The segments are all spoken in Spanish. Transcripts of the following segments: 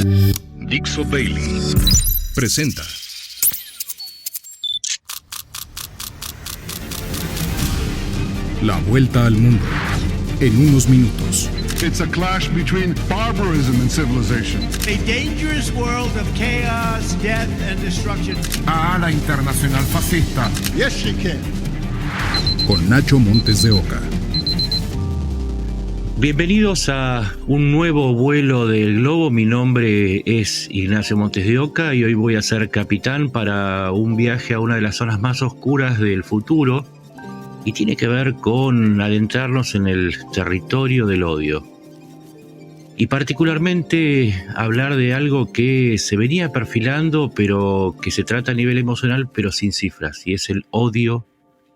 Dixo Bailey presenta La Vuelta al Mundo en unos minutos. It's a clash between barbarism and civilization. A dangerous world of chaos, death and destruction. La internacional fascista. Yes, she can. Con Nacho Montes de Oca. Bienvenidos a un nuevo vuelo del globo. Mi nombre es Ignacio Montes de Oca y hoy voy a ser capitán para un viaje a una de las zonas más oscuras del futuro y tiene que ver con adentrarnos en el territorio del odio. Y particularmente hablar de algo que se venía perfilando pero que se trata a nivel emocional pero sin cifras, y es el odio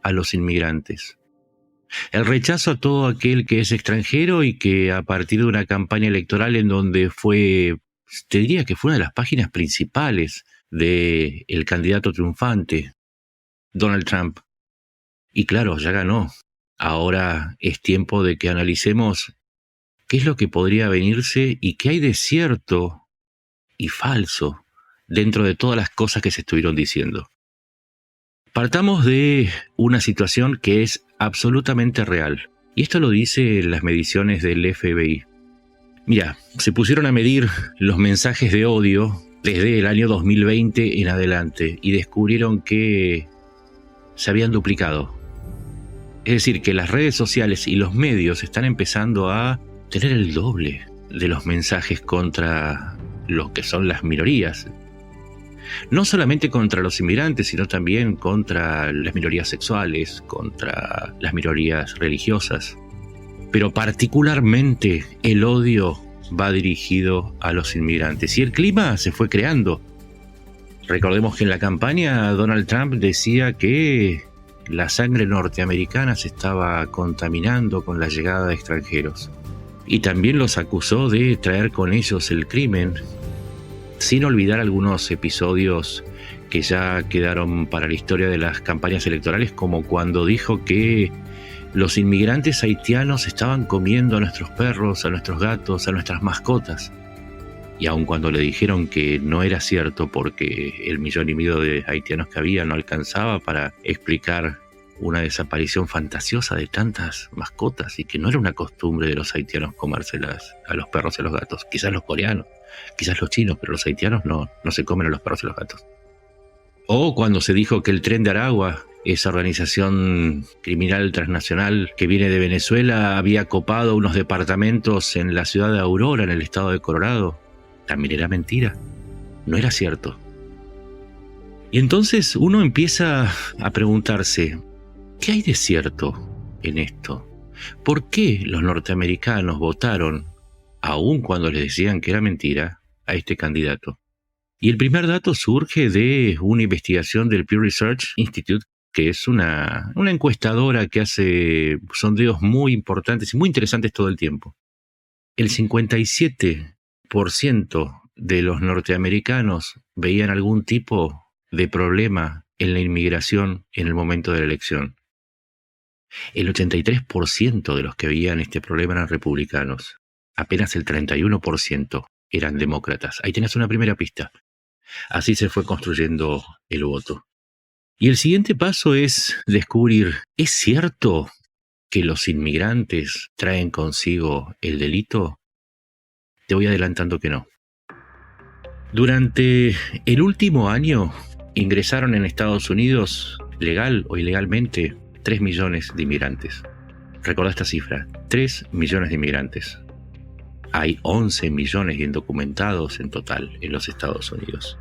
a los inmigrantes. El rechazo a todo aquel que es extranjero y que a partir de una campaña electoral en donde te diría que fue una de las páginas principales del candidato triunfante, Donald Trump. Y claro, ya ganó. Ahora es tiempo de que analicemos qué es lo que podría venirse y qué hay de cierto y falso dentro de todas las cosas que se estuvieron diciendo. Partamos de una situación que es absolutamente real. Y esto lo dice las mediciones del FBI. Mira, se pusieron a medir los mensajes de odio desde el año 2020 en adelante y descubrieron que se habían duplicado. Es decir, que las redes sociales y los medios están empezando a tener el doble de los mensajes contra lo que son las minorías. No solamente contra los inmigrantes, sino también contra las minorías sexuales, contra las minorías religiosas. Pero particularmente el odio va dirigido a los inmigrantes. Y el clima se fue creando. Recordemos que en la campaña Donald Trump decía que la sangre norteamericana se estaba contaminando con la llegada de extranjeros. Y también los acusó de traer con ellos el crimen, sin olvidar algunos episodios que ya quedaron para la historia de las campañas electorales, como cuando dijo que los inmigrantes haitianos estaban comiendo a nuestros perros, a nuestros gatos, a nuestras mascotas. Y aun cuando le dijeron que no era cierto porque el 1,5 millones de haitianos que había no alcanzaba para explicar una desaparición fantasiosa de tantas mascotas y que no era una costumbre de los haitianos comérselas a los perros y a los gatos. Quizás los coreanos, quizás los chinos, pero los haitianos no se comen a los perros y los gatos. O cuando se dijo que el Tren de Aragua, esa organización criminal transnacional que viene de Venezuela, había copado unos departamentos en la ciudad de Aurora, en el estado de Colorado. También era mentira, no era cierto. Y entonces uno empieza a preguntarse, ¿qué hay de cierto en esto? ¿Por qué los norteamericanos votaron, aun cuando les decían que era mentira, a este candidato? Y el primer dato surge de una investigación del Pew Research Institute, que es una encuestadora que hace sondeos muy importantes y muy interesantes todo el tiempo. El 57% de los norteamericanos veían algún tipo de problema en la inmigración en el momento de la elección. El 83% de los que veían este problema eran republicanos. Apenas el 31% eran demócratas. Ahí tenés una primera pista. Así se fue construyendo el voto. Y el siguiente paso es descubrir, ¿es cierto que los inmigrantes traen consigo el delito? Te voy adelantando que no. Durante el último año ingresaron en Estados Unidos, legal o ilegalmente, 3 millones de inmigrantes. Recordá esta cifra, 3 millones de inmigrantes. Hay 11 millones de indocumentados en total en los Estados Unidos.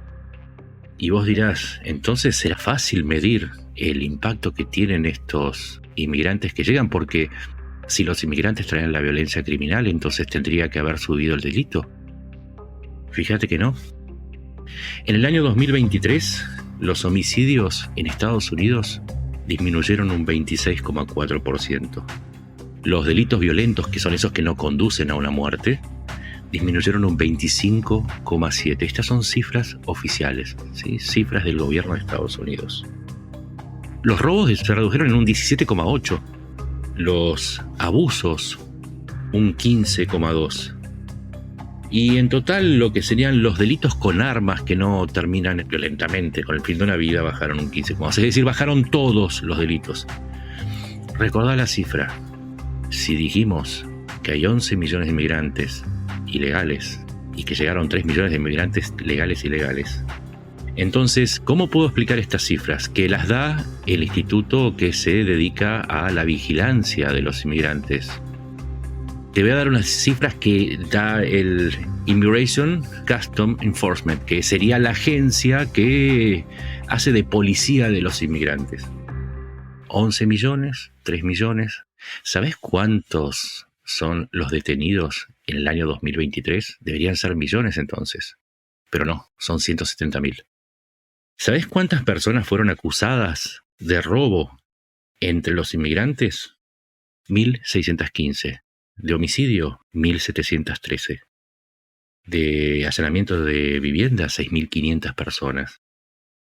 Y vos dirás, entonces será fácil medir el impacto que tienen estos inmigrantes que llegan, porque si los inmigrantes traen la violencia criminal, entonces tendría que haber subido el delito. Fíjate que no. En el año 2023, los homicidios en Estados Unidos disminuyeron un 26,4%. Los delitos violentos, que son esos que no conducen a una muerte, disminuyeron un 25,7%. Estas son cifras oficiales, ¿sí? Cifras del gobierno de Estados Unidos. Los robos se redujeron en un 17,8%. Los abusos, un 15,2%. Y en total lo que serían los delitos con armas que no terminan violentamente con el fin de una vida bajaron un 15,6%. Es decir, bajaron todos los delitos. Recordá la cifra. Si dijimos que hay 11 millones de inmigrantes ilegales y que llegaron 3 millones de inmigrantes legales y ilegales, entonces, ¿cómo puedo explicar estas cifras? Que las da el instituto que se dedica a la vigilancia de los inmigrantes. Te voy a dar unas cifras que da el Immigration Customs Enforcement, que sería la agencia que hace de policía de los inmigrantes. 11 millones, 3 millones. ¿Sabes cuántos son los detenidos en el año 2023? Deberían ser millones entonces. Pero no, son 170.000. ¿Sabes cuántas personas fueron acusadas de robo entre los inmigrantes? 1.615. De homicidio, 1.713. De allanamiento de vivienda, 6.500 personas.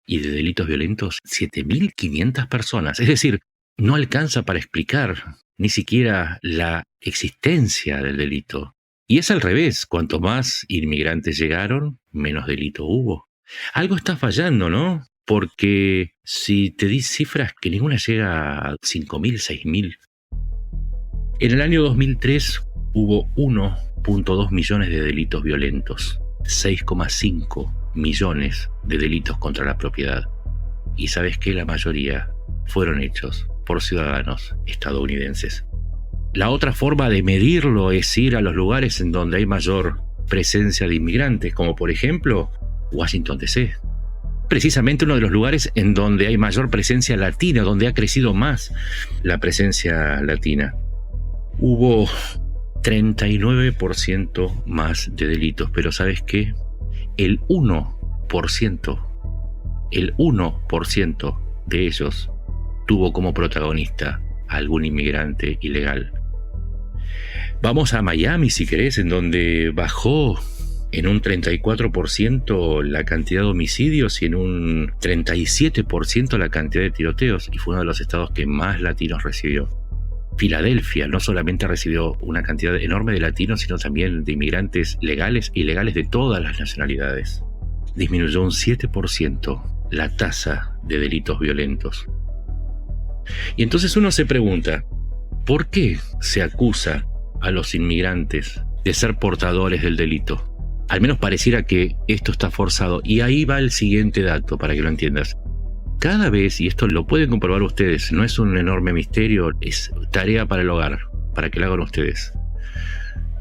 Y de delitos violentos, 7.500 personas. Es decir, no alcanza para explicar ni siquiera la existencia del delito. Y es al revés, cuanto más inmigrantes llegaron, menos delito hubo. Algo está fallando, ¿no? Porque si te di cifras que ninguna llega a 5.000, 6.000. En el año 2003 hubo 1.2 millones de delitos violentos, 6,5 millones de delitos contra la propiedad. Y sabes que la mayoría fueron hechos por ciudadanos estadounidenses. La otra forma de medirlo es ir a los lugares en donde hay mayor presencia de inmigrantes, como por ejemplo Washington D.C. Precisamente uno de los lugares en donde hay mayor presencia latina, donde ha crecido más la presencia latina. Hubo 39% más de delitos, pero ¿sabes qué? El 1% de ellos tuvo como protagonista a algún inmigrante ilegal. Vamos a Miami, si querés, en donde bajó en un 34% la cantidad de homicidios y en un 37% la cantidad de tiroteos, y fue uno de los estados que más latinos recibió. Filadelfia no solamente recibió una cantidad enorme de latinos, sino también de inmigrantes legales e ilegales de todas las nacionalidades. Disminuyó un 7% la tasa de delitos violentos. Y entonces uno se pregunta, ¿por qué se acusa a los inmigrantes de ser portadores del delito? Al menos pareciera que esto está forzado. Y ahí va el siguiente dato para que lo entiendas. Cada vez, y esto lo pueden comprobar ustedes, no es un enorme misterio, es tarea para el hogar, para que lo hagan ustedes.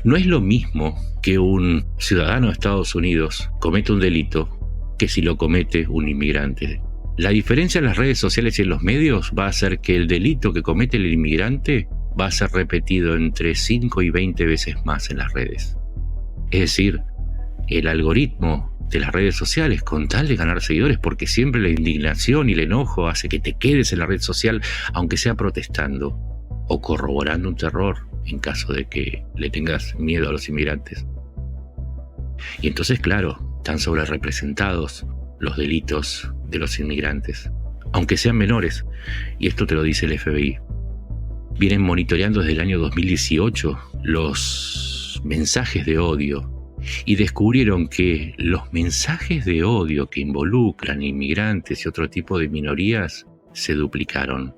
No es lo mismo que un ciudadano de Estados Unidos cometa un delito que si lo comete un inmigrante. La diferencia en las redes sociales y en los medios va a ser que el delito que comete el inmigrante va a ser repetido entre 5 y 20 veces más en las redes. Es decir, el algoritmo de las redes sociales, con tal de ganar seguidores, porque siempre la indignación y el enojo hace que te quedes en la red social, aunque sea protestando o corroborando un terror en caso de que le tengas miedo a los inmigrantes. Y entonces, claro, están sobrerepresentados los delitos de los inmigrantes, aunque sean menores, y esto te lo dice el FBI. Vienen monitoreando desde el año 2018 los mensajes de odio y descubrieron que los mensajes de odio que involucran inmigrantes y otro tipo de minorías se duplicaron.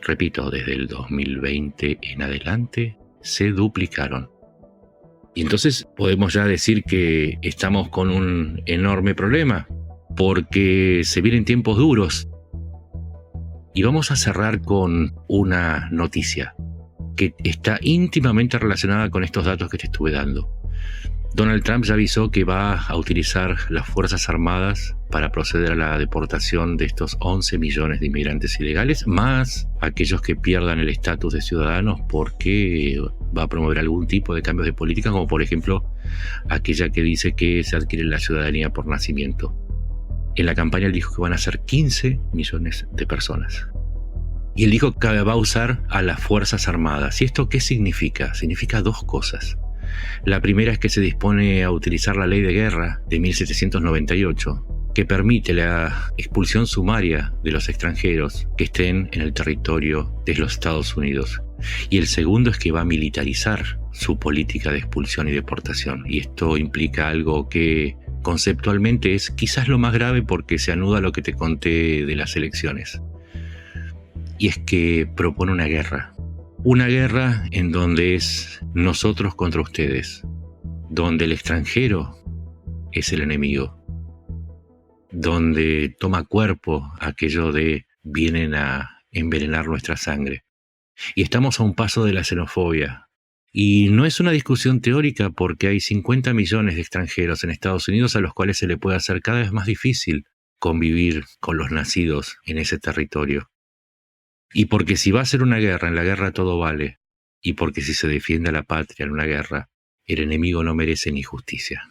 Repito, desde el 2020 en adelante se duplicaron. Y entonces podemos ya decir que estamos con un enorme problema, porque se vienen tiempos duros. Y vamos a cerrar con una noticia que está íntimamente relacionada con estos datos que te estuve dando. Donald Trump ya avisó que va a utilizar las Fuerzas Armadas para proceder a la deportación de estos 11 millones de inmigrantes ilegales, más aquellos que pierdan el estatus de ciudadanos, porque va a promover algún tipo de cambios de política, como por ejemplo aquella que dice que se adquiere la ciudadanía por nacimiento. En la campaña él dijo que van a ser 15 millones de personas. Y él dijo que va a usar a las Fuerzas Armadas. ¿Y esto qué significa? Significa dos cosas. La primera es que se dispone a utilizar la ley de guerra de 1798 que permite la expulsión sumaria de los extranjeros que estén en el territorio de los Estados Unidos. Y el segundo es que va a militarizar su política de expulsión y deportación. Y esto implica algo que conceptualmente es quizás lo más grave porque se anuda a lo que te conté de las elecciones. Y es que propone una guerra. Una guerra en donde es nosotros contra ustedes. Donde el extranjero es el enemigo. Donde toma cuerpo aquello de vienen a envenenar nuestra sangre. Y estamos a un paso de la xenofobia. Y no es una discusión teórica porque hay 50 millones de extranjeros en Estados Unidos a los cuales se le puede hacer cada vez más difícil convivir con los nacidos en ese territorio. Y porque si va a ser una guerra, en la guerra todo vale. Y porque si se defiende a la patria en una guerra, el enemigo no merece ni justicia.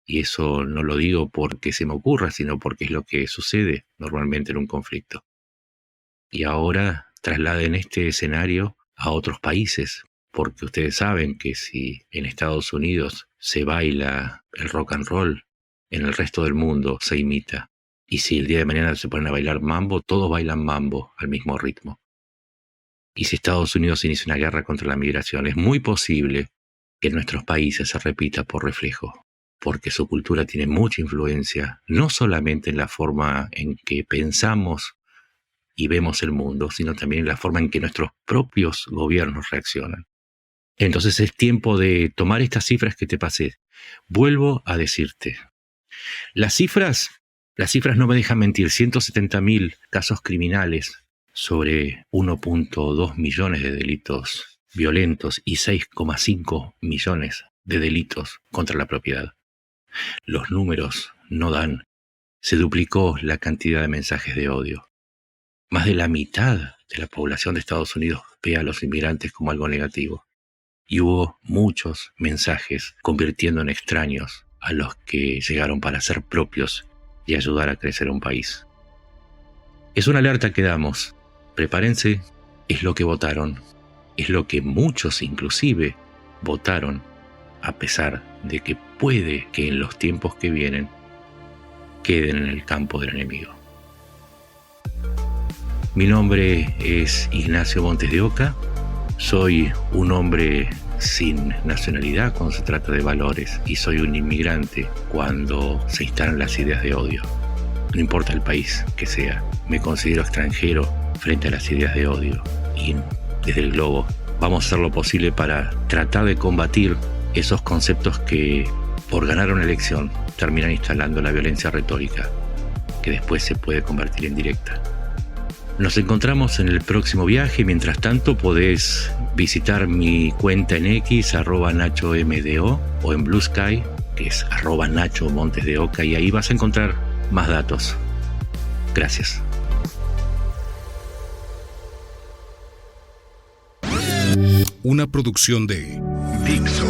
Y eso no lo digo porque se me ocurra, sino porque es lo que sucede normalmente en un conflicto. Y ahora trasladen este escenario a otros países, porque ustedes saben que si en Estados Unidos se baila el rock and roll, en el resto del mundo se imita. Y si el día de mañana se ponen a bailar mambo, todos bailan mambo al mismo ritmo. Y si Estados Unidos inicia una guerra contra la migración, es muy posible que en nuestros países se repita por reflejo. Porque su cultura tiene mucha influencia, no solamente en la forma en que pensamos y vemos el mundo, sino también en la forma en que nuestros propios gobiernos reaccionan. Entonces es tiempo de tomar estas cifras que te pasé. Vuelvo a decirte, las cifras no me dejan mentir. 170.000 casos criminales sobre 1.2 millones de delitos violentos y 6,5 millones de delitos contra la propiedad. Los números no dan. Se duplicó la cantidad de mensajes de odio. Más de la mitad de la población de Estados Unidos ve a los inmigrantes como algo negativo. Y hubo muchos mensajes convirtiendo en extraños a los que llegaron para ser propios y ayudar a crecer un país. Es una alerta que damos. Prepárense, es lo que votaron. Es lo que muchos inclusive votaron, a pesar de que puede que en los tiempos que vienen queden en el campo del enemigo. Mi nombre es Ignacio Montes de Oca. Soy un hombre sin nacionalidad cuando se trata de valores y soy un inmigrante cuando se instalan las ideas de odio. No importa el país que sea, me considero extranjero frente a las ideas de odio. Y desde el Globo vamos a hacer lo posible para tratar de combatir esos conceptos que, por ganar una elección, terminan instalando la violencia retórica, que después se puede convertir en directa. Nos encontramos en el próximo viaje. Mientras tanto, podés visitar mi cuenta en X, @NachoMDO, o en Blue Sky, que es @Nacho Montes de Oca, y ahí vas a encontrar más datos. Gracias. Una producción de Dixo.